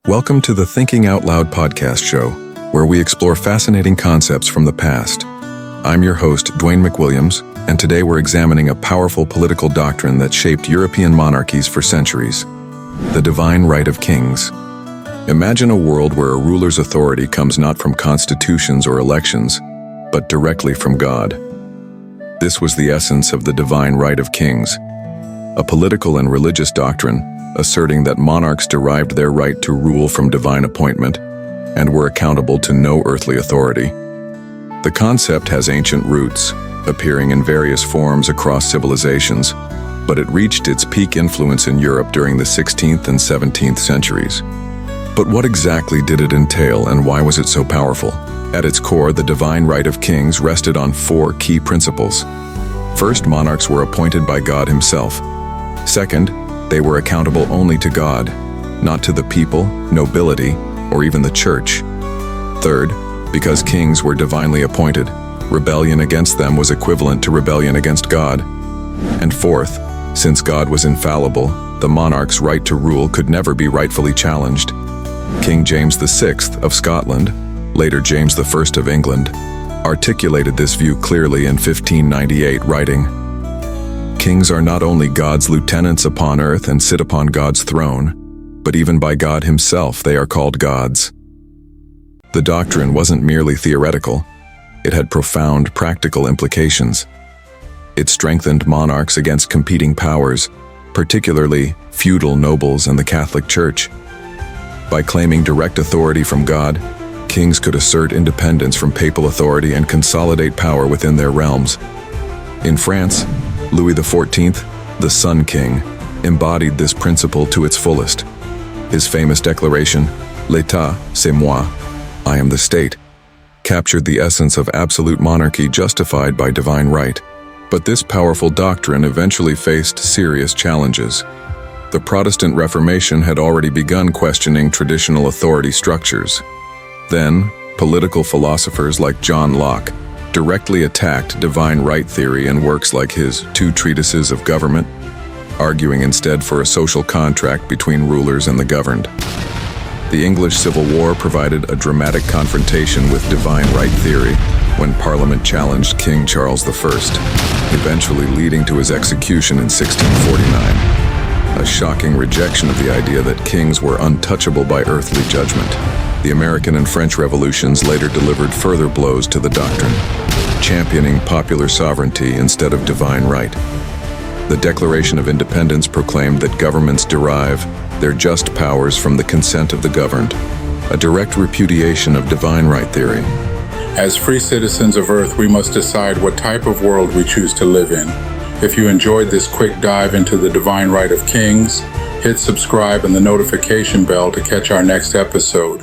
Welcome to the Thinking Out Loud podcast show, where we explore fascinating concepts from the past. I'm your host, Dwayne McWilliams, and today we're examining a powerful political doctrine that shaped European monarchies for centuries: the divine right of kings. Imagine a world where a ruler's authority comes not from constitutions or elections, but directly from God. This was the essence of the divine right of kings, a political and religious doctrine asserting that monarchs derived their right to rule from divine appointment and were accountable to no earthly authority. The concept has ancient roots, appearing in various forms across civilizations, but it reached its peak influence in Europe during the 16th and 17th centuries. But what exactly did it entail, and why was it so powerful? At its core, the divine right of kings rested on four key principles. First, monarchs were appointed by God himself. Second, they were accountable only to God, not to the people, nobility, or even the church. Third, because kings were divinely appointed, rebellion against them was equivalent to rebellion against God. And fourth, since God was infallible, the monarch's right to rule could never be rightfully challenged. King James VI of Scotland, later James I of England, articulated this view clearly in 1598, writing, "Kings are not only God's lieutenants upon earth and sit upon God's throne, but even by God himself they are called gods." The doctrine wasn't merely theoretical, it had profound practical implications. It strengthened monarchs against competing powers, particularly feudal nobles and the Catholic Church. By claiming direct authority from God, kings could assert independence from papal authority and consolidate power within their realms. In France, Louis XIV, the Sun King, embodied this principle to its fullest. His famous declaration, "L'État, c'est moi," I am the state, captured the essence of absolute monarchy justified by divine right. But this powerful doctrine eventually faced serious challenges. The Protestant Reformation had already begun questioning traditional authority structures. Then, political philosophers like John Locke directly attacked divine right theory in works like his Two Treatises of Government, arguing instead for a social contract between rulers and the governed. The English Civil War provided a dramatic confrontation with divine right theory when Parliament challenged King Charles I, eventually leading to his execution in 1649. A shocking rejection of the idea that kings were untouchable by earthly judgment. The American and French revolutions later delivered further blows to the doctrine, championing popular sovereignty instead of divine right. The Declaration of Independence proclaimed that governments derive their just powers from the consent of the governed, a direct repudiation of divine right theory. As free citizens of Earth, we must decide what type of world we choose to live in. If you enjoyed this quick dive into the divine right of kings, hit subscribe and the notification bell to catch our next episode.